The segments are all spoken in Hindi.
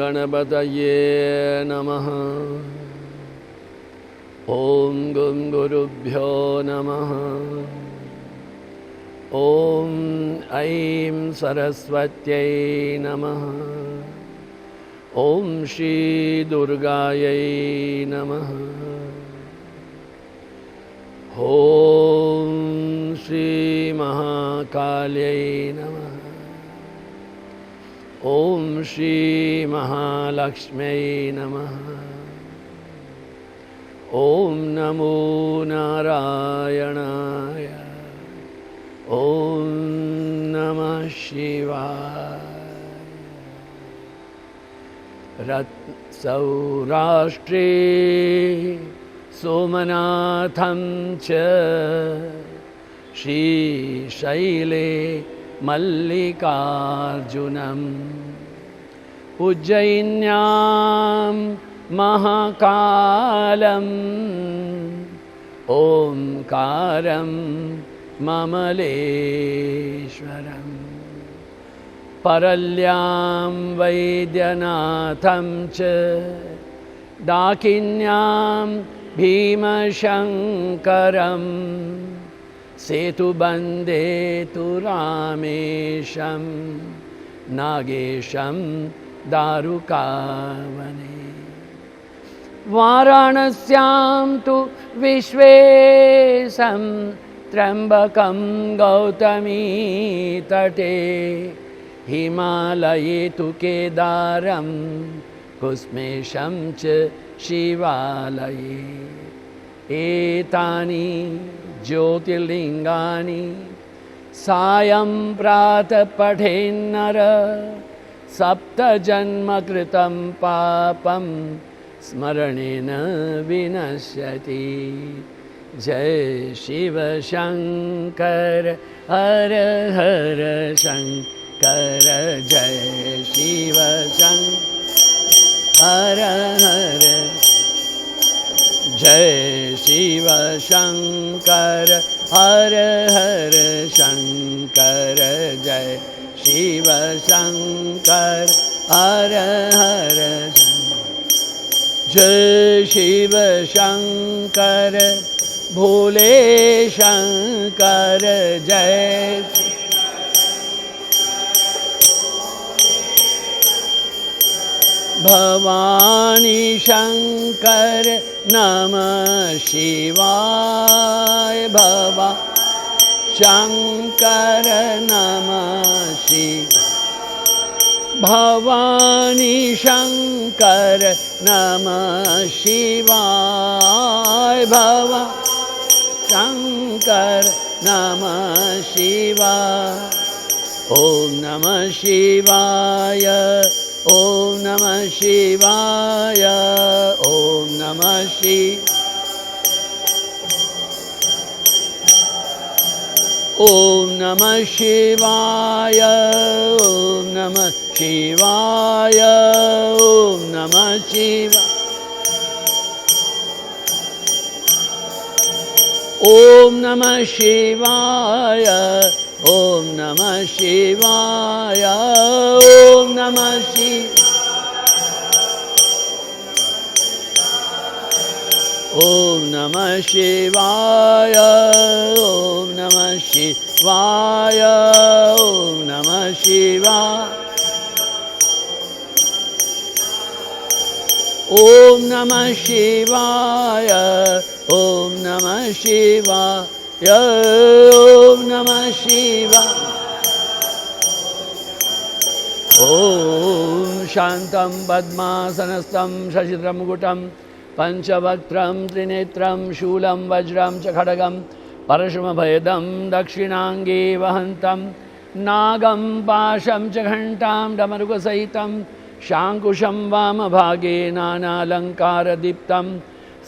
गणपतये नमः। ॐ गं गुरुभ्यो नमः। ॐ ऐं सरस्वत्यै नमः। ॐ श्री दुर्गायै नमः। ॐ श्री महाकाल्यै नमः। ॐ श्री महालक्ष्म्यै नमः। ॐ नमो नारायणाय। ॐ नमः शिवाय। सौराष्ट्रे सोमनाथं च श्रीशैले मल्लिकार्जुनम् उज्जयिन्यां महाकालम् ओंकारं ममलेश्वरम् परल्यां वैद्यनाथं च डाकिन्यां भीमशङ्करम् सेतुबन्धे तु रामेशं नागेशं दारुकावने वाराणस्यां तु विश्वेशं त्र्यम्बकं गौतमी तटे हिमालये तु केदारं कुस्मेशं च शिवालये एतानि ज्योतिर्लिङ्गानि सायं प्रातः पठेन्नर सप्तजन्मकृतं पापं स्मरणेन विनश्यति। जय शिव शङ्कर हर हर शङ्कर जय शिव शङ्कर हर हर जय शिव शङ्कर हर हर शङ्कर जय शिव शङ्कर हर हर जय शिव शङ्कर भोले शङ्कर जय भवानी शङ्कर नमः शिवाय। भवा शङ्कर नमः शिवाय। भवानी शङ्कर नमः शिवाय। भवा शङ्कर नमः शिवाय। ॐ नमः शिवाय। ॐ नमः शिवाय। ॐ नमः शिवाय। ॐ नमः शिवाय। ॐ नमः शिवाय। ॐ नमः शिवाय। ॐ नमः शिवाय। ॐ नमः शिवाय। ॐ नमः शिवाय। ॐ नमः शिवाय। ॐ नमः शिवाय। ॐ नमः शिवाय। ॐ नमः शिवाय। ॐ नमः शिवाय। ॐ नमः शिवाय। ॐ शान्तं पद्मासनस्थं शशिधरं मुकुटं पंचवक्त्रं त्रिनेत्रं शूलं वज्रं च खड्गं परशुमभयदं दक्षिणाङ्गे वहन्तं नागं पाशं च घण्टां डमरुकसहितं शाङ्कुशं वामभागे नानालङ्कारदीप्तं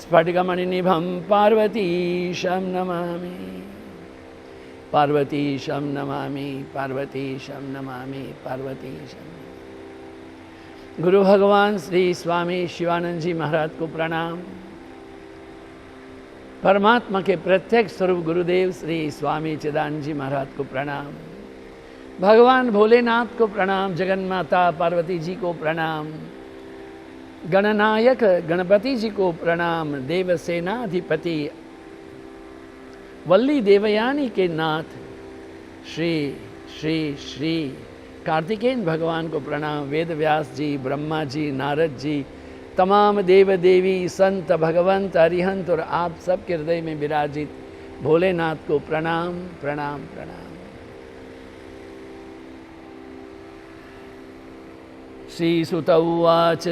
स्फटिकमणिनिभं पार्वतीशं नमामि। पार्वतीशं नमामि, पार्वतीशं नमामि, पार्वतीशं। गुरु भगवान श्री स्वामी शिवानंद जी महाराज को प्रणाम। परमात्मा के प्रत्यक्ष स्वरूप गुरुदेव श्री स्वामी चिदानंद जी महाराज को प्रणाम। भगवान भोलेनाथ को प्रणाम, जगन्माता पार्वती जी को प्रणाम, गणनायक गणपति जी को प्रणाम, देवसेनाधिपति वल्ली देवयानी के नाथ श्री श्री श्री कार्तिकेयन भगवान को प्रणाम। वेद व्यास जी, ब्रह्मा जी, नारद जी, तमाम देव देवी, संत, भगवंत, अरिहंत और आप सब के हृदय में विराजित भोलेनाथ को प्रणाम प्रणाम प्रणाम। श्रीसुत उवाच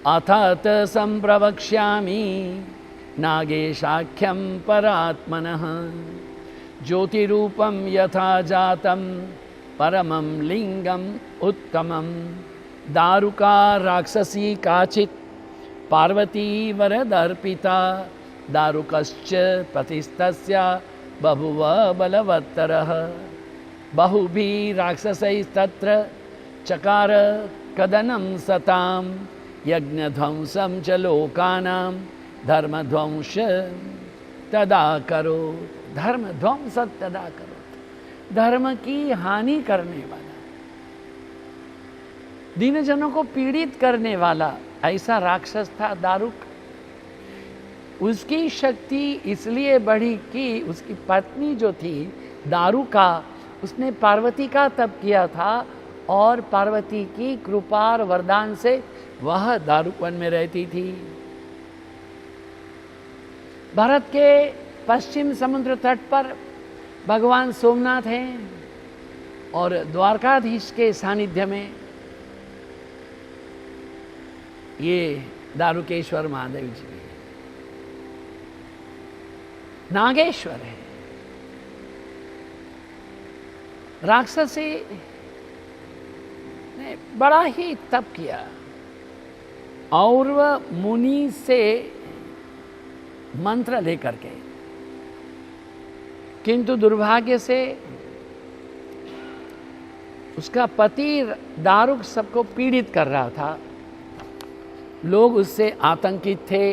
अथात संप्रवक्ष्यामि नागेशाख्यं परात्मनः ज्योतिरूपं यथा जातं परमं लिंगम उत्तमं दारुका राक्षसी काचित् पार्वती वरदर्पिता दारुकश्च पतिस्तस्या बभुव बलवत्तरः बहुभिः राक्षसैस्तत्र चकार कदनं सतां यज्ञध्वंसं च लोकानां धर्मध्वंस तदा करो। धर्मध्वंस तदा करो, धर्म की हानि करने वाला, दीनजनों को पीड़ित करने वाला ऐसा राक्षस था दारुक। उसकी शक्ति इसलिए बढ़ी कि उसकी पत्नी जो थी दारुका, उसने पार्वती का तप किया था और पार्वती की कृपा और वरदान से वह दारुकवन में रहती थी। भारत के पश्चिम समुद्र तट पर भगवान सोमनाथ हैं और द्वारकाधीश के सानिध्य में ये दारुकेश्वर महादेव जी नागेश्वर है। राक्षसी ने बड़ा ही तप किया और वह मुनि से मंत्र लेकर के, किंतु दुर्भाग्य से उसका पति दारुक सबको पीड़ित कर रहा था। लोग उससे आतंकित थे,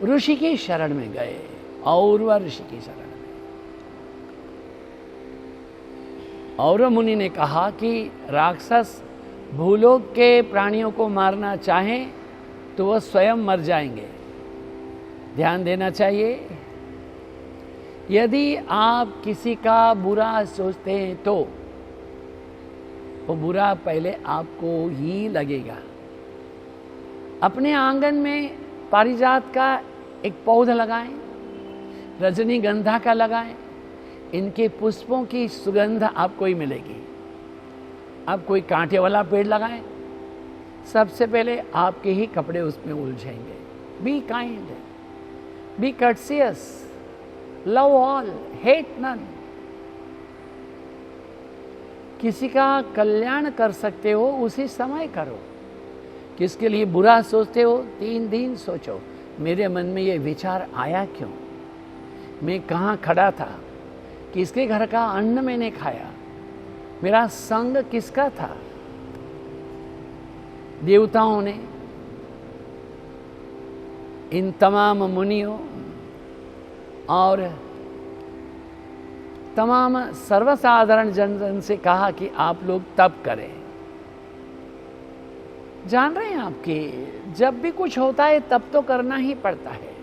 ऋषि की शरण में गए और वह ऋषि की शरण में, और मुनि ने कहा कि राक्षस भूलोक के प्राणियों को मारना चाहें तो वह स्वयं मर जाएंगे, ध्यान देना चाहिए। यदि आप किसी का बुरा सोचते हैं तो वो बुरा पहले आपको ही लगेगा। अपने आंगन में पारिजात का एक पौधा लगाएं, रजनीगंधा का लगाएं, इनके पुष्पों की सुगंध आपको ही मिलेगी। आप कोई कांटे वाला पेड़ लगाएं, सबसे पहले आपके ही कपड़े उसमें उलझेंगे। Be kind, be courteous, love all, hate none. किसी का कल्याण कर सकते हो उसी समय करो। किसके लिए बुरा सोचते हो 3 दिन सोचो, मेरे मन में ये विचार आया क्यों, मैं कहाँ खड़ा था, किसके घर का अन्न मैंने खाया, मेरा संग किसका था। देवताओं ने इन तमाम मुनियों और तमाम सर्वसाधारण जन से कहा कि आप लोग तप करें। जान रहे हैं आपके जब भी कुछ होता है तप तो करना ही पड़ता है।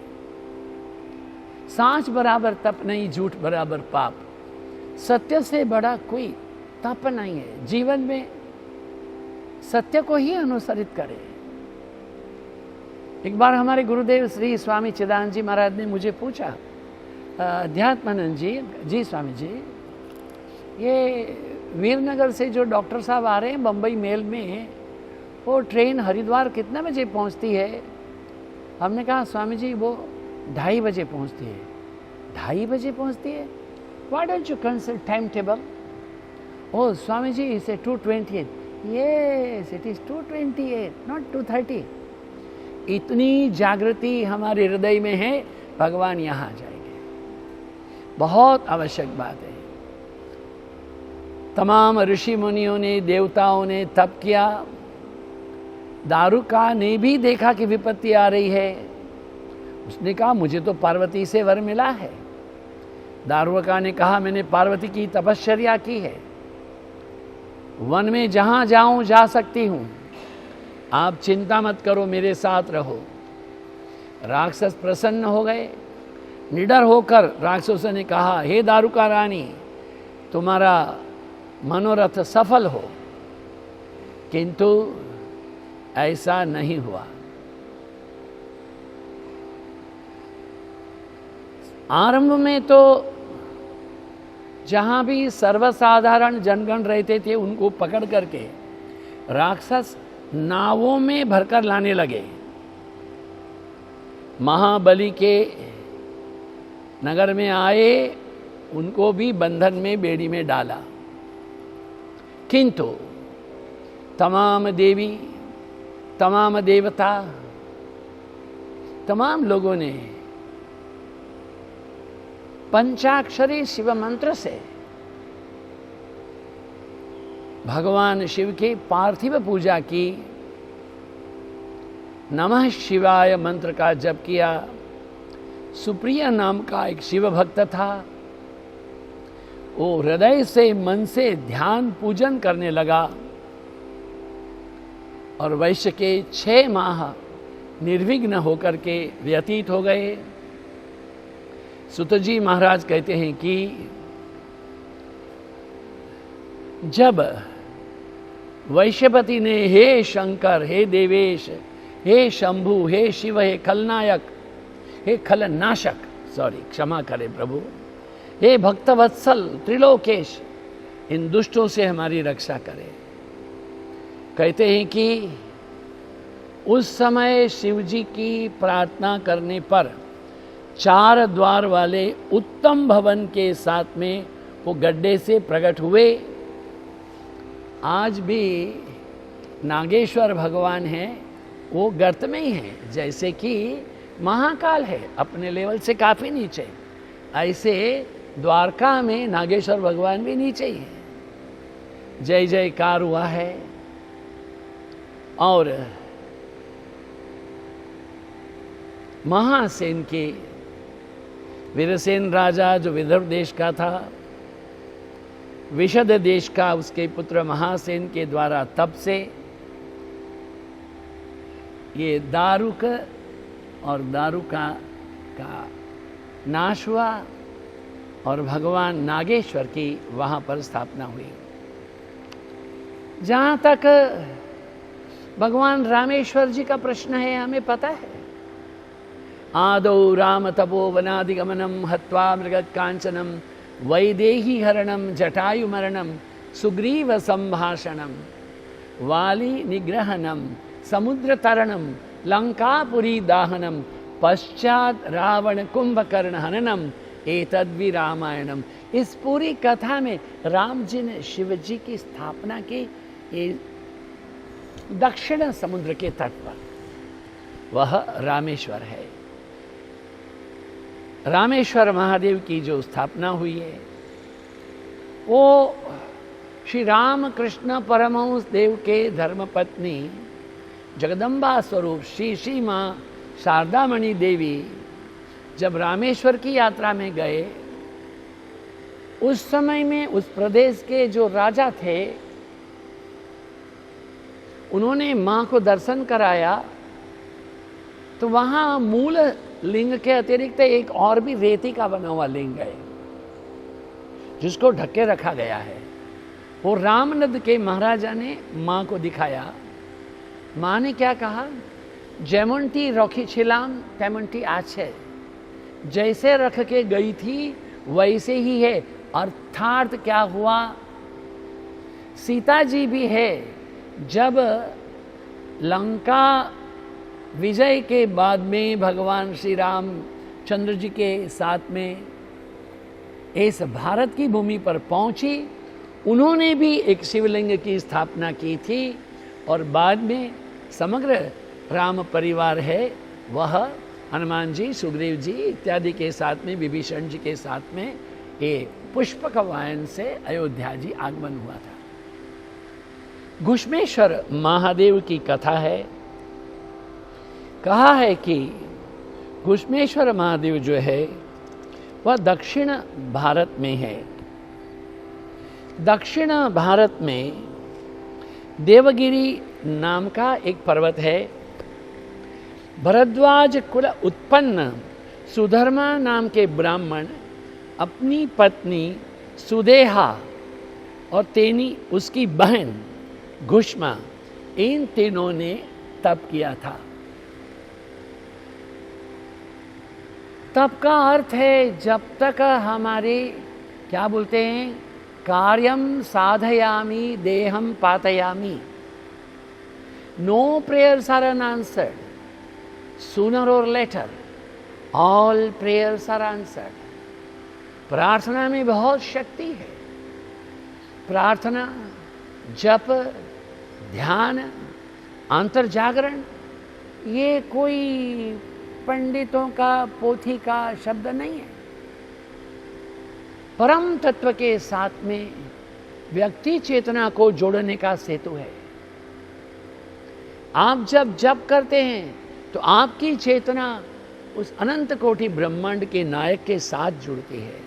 सांच बराबर तप नहीं, झूठ बराबर पाप। सत्य से बड़ा कोई तप नहीं है। जीवन में सत्य को ही अनुसरित करें। एक बार हमारे गुरुदेव श्री स्वामी चिदानंद जी महाराज ने मुझे पूछा, अध्यात्मानंद जी स्वामी जी, ये वीरनगर से जो डॉक्टर साहब आ रहे हैं बम्बई मेल में, वो ट्रेन हरिद्वार कितने बजे पहुंचती है? हमने कहा स्वामी जी वो 2:30 बजे पहुंचती है। 2:30 बजे पहुंचती है? Why don't you consult timetable? Oh Swami ji इसे 2:28। Yes, it is 2:28, not 2:30। इतनी जागृति हमारे हृदय में है भगवान यहाँ जाएंगे। बहुत आवश्यक बात है। तमाम ऋषि मुनियों ने, देवताओं ने तप किया। दारुका ने भी देखा कि विपत्ति आ रही है। उसने कहा मुझे तो पार्वती से वर मिला है। दारुका ने कहा मैंने पार्वती की तपश्चर्या की है, वन में जहां जाऊं जा सकती हूं, आप चिंता मत करो, मेरे साथ रहो। राक्षस प्रसन्न हो गए। निडर होकर राक्षसों ने कहा हे दारुका रानी, तुम्हारा मनोरथ सफल हो। किंतु ऐसा नहीं हुआ। आरंभ में तो जहां भी सर्वसाधारण जनगण रहते थे उनको पकड़ करके राक्षस नावों में भरकर लाने लगे। महाबली के नगर में आए, उनको भी बंधन में, बेड़ी में डाला। किंतु तमाम देवी, तमाम देवता, तमाम लोगों ने पंचाक्षरी शिव मंत्र से भगवान शिव की पार्थिव पूजा की। नमः शिवाय मंत्र का जप किया। सुप्रिय नाम का एक शिव भक्त था, वो हृदय से, मन से ध्यान पूजन करने लगा और वैश्य के 6 माह निर्विघ्न होकर के व्यतीत हो गए। सुतजी महाराज कहते हैं कि जब वैश्यपति ने हे शंकर, हे देवेश, हे शंभु, हे शिव, हे खलनायक, हे खलनाशक, क्षमा करें प्रभु, हे भक्तवत्सल त्रिलोकेश, इन दुष्टों से हमारी रक्षा करे। कहते हैं कि उस समय शिव जी की प्रार्थना करने पर 4 द्वार वाले उत्तम भवन के साथ में वो गड्ढे से प्रकट हुए। आज भी नागेश्वर भगवान हैं, वो गर्त में ही हैं। जैसे कि महाकाल है अपने लेवल से काफ़ी नीचे, ऐसे द्वारका में नागेश्वर भगवान भी नीचे ही हैं। जय जयकार हुआ है। और महासेन के वीरसेन राजा जो विदर्भ देश का था, विशद देश का, उसके पुत्र महासेन के द्वारा तप से ये दारुक और दारुका का नाश हुआ और भगवान नागेश्वर की वहाँ पर स्थापना हुई। जहाँ तक भगवान रामेश्वर जी का प्रश्न है, हमें पता है। आदौ राम तपो वनादिगमनम हत्वा मृगकांचनम वैदेही हरणम जटायु मरणम सुग्रीव संभाषणम वाली निग्रहणम समुद्र तरणम लंकापुरी दाहनम पश्चात रावण कुंभकर्ण हननम एतद्वि रामायणम। इस पूरी कथा में राम जी ने शिव जी की स्थापना की दक्षिण समुद्र के तट पर, वह रामेश्वर है। रामेश्वर महादेव की जो स्थापना हुई है वो श्री राम कृष्ण परमहंस देव के धर्मपत्नी जगदम्बा स्वरूप श्री श्री माँ शारदामणि देवी जब रामेश्वर की यात्रा में गए, उस समय में उस प्रदेश के जो राजा थे उन्होंने माँ को दर्शन कराया, तो वहाँ मूल लिंग के अतिरिक्त एक और भी रेती का बना हुआ लिंग है जिसको ढके रखा गया है। वो रामनद के महाराजा ने माँ को दिखाया। माँ ने क्या कहा, जेमंटी रखी छिलाम तेमंटी आछे, जैसे रख के गई थी वैसे ही है। अर्थात क्या हुआ, सीता जी भी है। जब लंका विजय के बाद में भगवान श्री राम चंद्र जी के साथ में इस भारत की भूमि पर पहुंची, उन्होंने भी एक शिवलिंग की स्थापना की थी और बाद में समग्र राम परिवार है वह हनुमान जी, सुग्रीव जी इत्यादि के साथ में, विभीषण जी के साथ में ये पुष्पक वाहन से अयोध्या जी आगमन हुआ था। घुश्मेश्वर महादेव की कथा है। कहा है कि घुश्मेश्वर महादेव जो है वह दक्षिण भारत में है। दक्षिण भारत में देवगिरी नाम का एक पर्वत है। भरद्वाज कुल उत्पन्न सुधर्मा नाम के ब्राह्मण अपनी पत्नी सुदेहा और तेनी उसकी बहन घुष्मा, इन तीनों ने तप किया था। तप का अर्थ है जब तक हमारे क्या बोलते हैं, कार्यम साधयामी देहम पातयामी, no prayers are unanswered, sooner or later all prayers are answered. प्रार्थना में बहुत शक्ति है। प्रार्थना, जप, ध्यान, अंतर्जागरण, ये कोई पंडितों का, पोथी का शब्द नहीं है। परम तत्व के साथ में व्यक्ति चेतना को जोड़ने का सेतु है। आप जब जप करते हैं तो आपकी चेतना उस अनंत कोटि ब्रह्मांड के नायक के साथ जुड़ती है।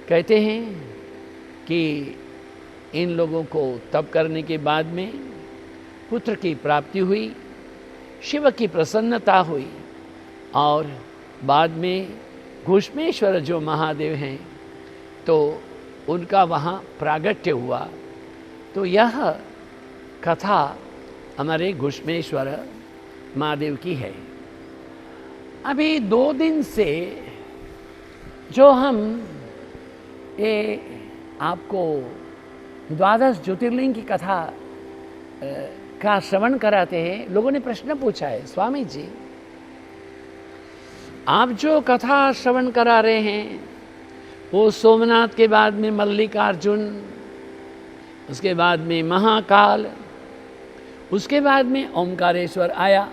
कहते हैं कि इन लोगों को तप करने के बाद में पुत्र की प्राप्ति हुई, शिव की प्रसन्नता हुई और बाद में घुश्मेश्वर जो महादेव हैं तो उनका वहाँ प्रागट्य हुआ। तो यह कथा हमारे घुश्मेश्वर महादेव की है। अभी 2 दिन से जो हम ये आपको 12 ज्योतिर्लिंग की कथा का श्रवण कराते हैं, लोगों ने प्रश्न पूछा है, स्वामी जी आप जो कथा श्रवण करा रहे हैं वो सोमनाथ के बाद में मल्लिकार्जुन, उसके बाद में महाकाल, उसके बाद में ओमकारेश्वर आया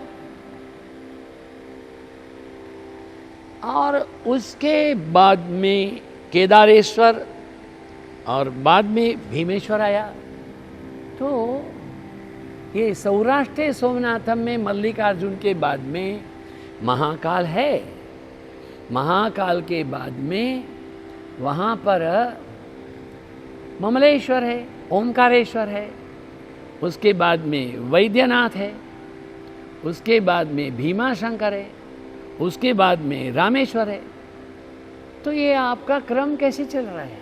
और उसके बाद में केदारेश्वर और बाद में भीमेश्वर आया। तो ये सौराष्ट्र सोमनाथम में मल्लिकार्जुन के बाद में महाकाल है। महाकाल के बाद में वहाँ पर ममलेश्वर है, ओमकारेश्वर है, उसके बाद में वैद्यनाथ है, उसके बाद में भीमाशंकर है, उसके बाद में रामेश्वर है। तो ये आपका क्रम कैसे चल रहा है?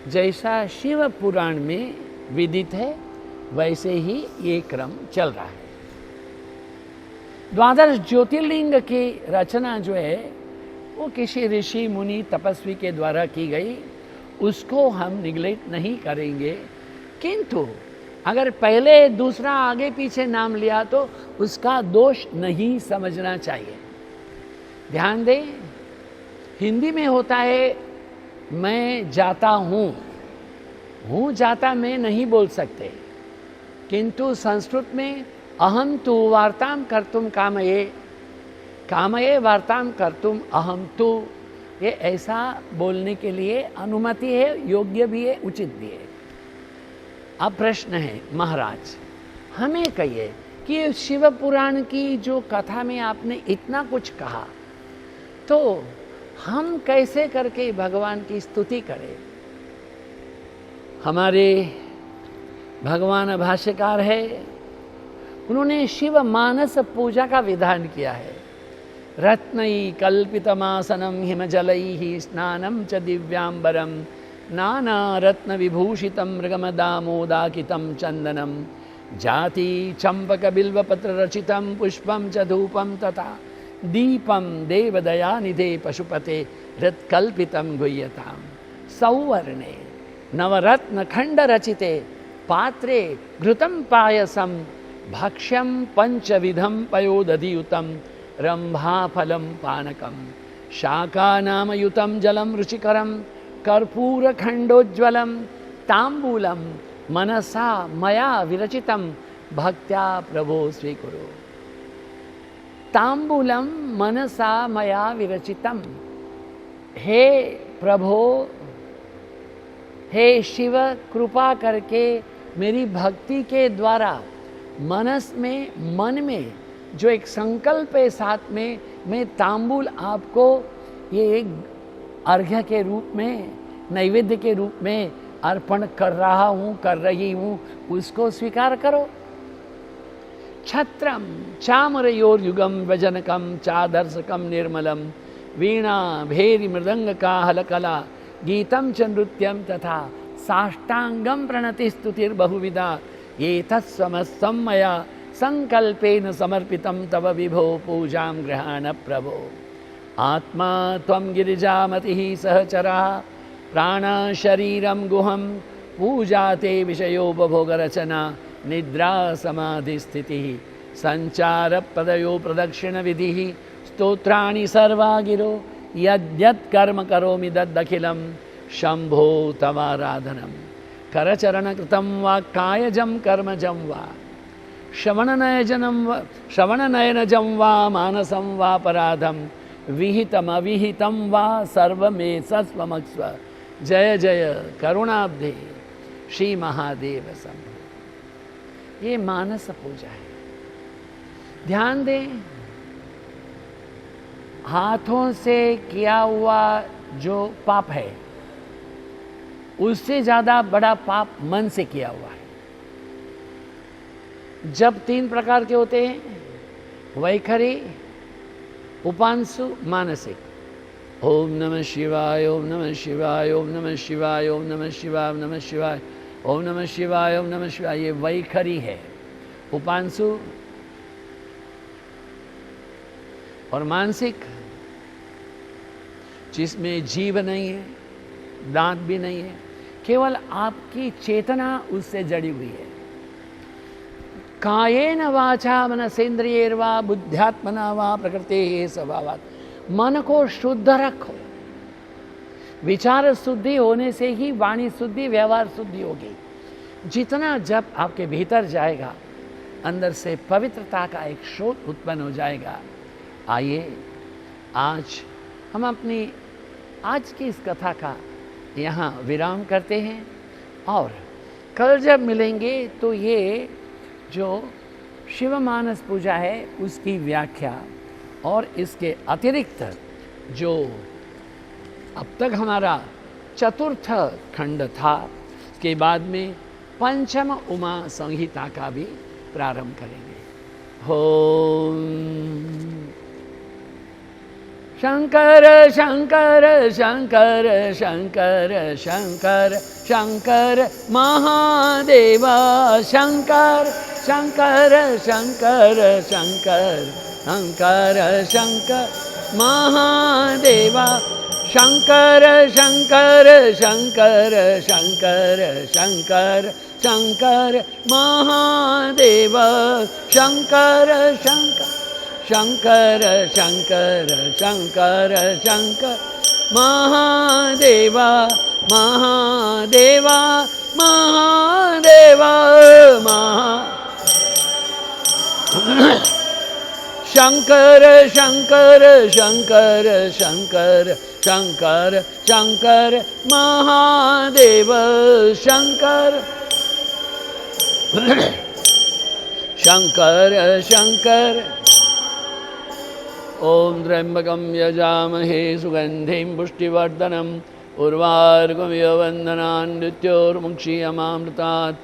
जैसा शिव पुराण में विदित है वैसे ही ये क्रम चल रहा है। 12 ज्योतिर्लिंग की रचना जो है वो किसी ऋषि मुनि तपस्वी के द्वारा की गई, उसको हम निग्लेक्ट नहीं करेंगे। किंतु अगर पहले दूसरा आगे पीछे नाम लिया तो उसका दोष नहीं समझना चाहिए। ध्यान दें, हिंदी में होता है मैं जाता हूँ जाता मैं नहीं बोल सकते, किंतु संस्कृत में अहम तु वार्ताम कर्तुम कामये, कामये वार्ताम कर्तुम अहम तु, ये ऐसा बोलने के लिए अनुमति है, योग्य भी है, उचित भी है। अब प्रश्न है, महाराज हमें कहिए कि शिव पुराण की जो कथा में आपने इतना कुछ कहा, तो हम कैसे करके भगवान की स्तुति करें? हमारे भगवान भाष्यकार है, उन्होंने शिव मानस पूजा का विधान किया है। रत्नई कल्पितमासनम हिमजलैहि स्नानं च दिव्यांबरम नाना रत्न विभूषितं मृगमदामोदाकितं चंदनम जाति चंपक बिल्वपत्र रचितं पुष्पं च धूपं तथा दीपं देवदयानिधे पशुपते हृत्कल्पितं गुह्यतां सौवर्णे नवरत्न खंड रचिते पात्रे घृतं पायसं भक्ष्यं पंचविधं पयोदधियुतं रंभाफलं पानकं शाकानामयुतं जलं रुचिकरं कर्पूरखण्डोज्ज्वलं ताम्बूलं मनसा मया विरचितं भक्त्या प्रभो स्वीकुरु। तांबूलम मनसा मया विरचितम। हे प्रभो, हे शिव, कृपा करके मेरी भक्ति के द्वारा मन में जो एक संकल्प है, साथ में मैं तांबूल आपको ये एक अर्घ्य के रूप में, नैवेद्य के रूप में अर्पण कर रहा हूँ, कर रही हूँ, उसको स्वीकार करो। छत्रम चामरयोर्युगम व्यजनकम चादर्शकम निर्मलम वीणा भेरी मृदंग का हलकला गीतम च नृत्यम तथा साष्टांगम प्रणति स्तुतिर्बहुविधा ये तत्समस्तं मया संकल्पेन समर्पितं तव विभो पूजां गृहाण प्रभो। आत्मा त्वं गिरिजामतिः सहचरः प्राणा शरीरं गुहं पूजाते विषयोपभोगरचना निद्रा समाधिस्थितिः संचार पदयो प्रदक्षिण विधिः स्तोत्राणि सर्वा गिरो यद्यत् कर्म करोमि तदखिलं शंभो तवाराधनम्। करचरणकृतं वा कायजं कर्मजं वा श्रवणनयनजं वा मानसं वा पराधं विहितमविहितं वा सर्वमे सस्वमक्स्व। जय जय करुणाब्धे श्री महादेव शंभो। ये मानस पूजा है। ध्यान दें, हाथों से किया हुआ जो पाप है उससे ज्यादा बड़ा पाप मन से किया हुआ है। जब 3 प्रकार के होते हैं, वैखरी, उपांशु, मानसिक। ओम नमः शिवाय, ओम नमः शिवाय, ओम नमः शिवाय, ओम नमः शिवाय, ओम नमः शिवाय, ओम नमः शिवाय, ओम नमः शिवाय, ये वैखरी है। उपांशु और मानसिक, जिसमें जीव नहीं है, दांत भी नहीं है, केवल आपकी चेतना उससे जड़ी हुई है। कायेन वाचा मनसेन्द्रियैर्वा बुद्ध्यात्मना वा प्रकृतेः स्वभावात्। मन को शुद्ध रखो। विचार शुद्धि होने से ही वाणी शुद्धि, व्यवहार शुद्धि होगी। जितना जब आपके भीतर जाएगा, अंदर से पवित्रता का एक स्रोत उत्पन्न हो जाएगा। आइए आज हम अपनी आज की इस कथा का यहाँ विराम करते हैं और कल जब मिलेंगे तो ये जो शिव मानस पूजा है उसकी व्याख्या और इसके अतिरिक्त जो अब तक हमारा चतुर्थ खंड था, के बाद में पंचम उमा संहिता का भी प्रारंभ करेंगे। ओम शंकर शंकर शंकर शंकर शंकर शंकर महादेव शंकर शंकर शंकर शंकर शंकर शंकर महादेव शंकर शंकर शंकर शंकर शंकर शंकर महादेव शंकर शंकर शंकर शंकर शंकर शंकर महादेव महादेव महादेव शंकर शंकर शंकर शंकर शंकर शंकर महादेव शंकर शंकर शंकर। ओम त्र्यंबकं यजामहे सुगंधिं पुष्टिवर्धनम् उर्वारुकमिव बन्धनान् मृत्योर्मुक्षीयमामृतात्।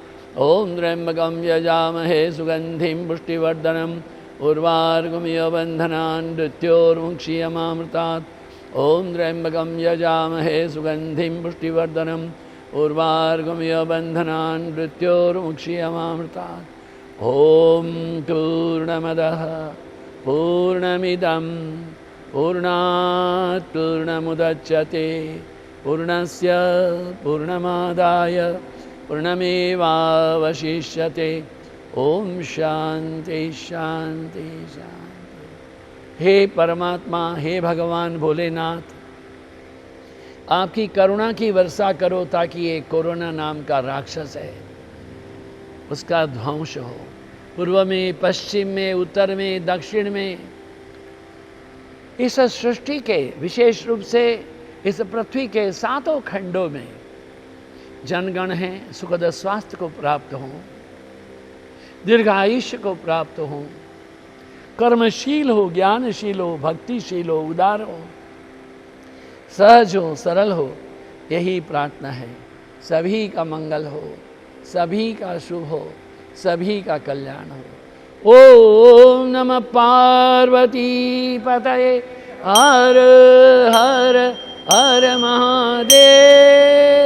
ओम त्र्यंबकं यजामहे सुगंधिं पुष्टिवर्धनम् उर्वारुकमिव बन्धनान् मृत्योर्मुक्षीयमामृतात्। ओम त्र्यंबकं यजामहे सुगंधिं पुष्टिवर्धनम् उर्वारुकमिव बन्धनान् मृत्योर्मुक्षीयमामृतात्। ओम पूर्णमदः पूर्णमिदं पूर्णात् पूर्णमुदच्यते पूर्णस्य पूर्णमादाय पूर्णमेवावशिष्यते। ओम शांति शांति शांति। हे परमात्मा, हे भगवान भोलेनाथ, आपकी करुणा की वर्षा करो ताकि ये कोरोना नाम का राक्षस है उसका ध्वंस हो। पूर्व में, पश्चिम में, उत्तर में, दक्षिण में इस सृष्टि के विशेष रूप से इस पृथ्वी के 7 खंडों में जनगण हैं, सुखद स्वास्थ्य को प्राप्त हों, दीर्घायुष्य को प्राप्त हों, कर्मशील हो, ज्ञानशील हो, भक्तिशील हो, उदार हो, सहज हो, सरल हो, यही प्रार्थना है। सभी का मंगल हो, सभी का शुभ हो, सभी का कल्याण हो। ओम नमः पार्वती पतये हर हर हर महादेव।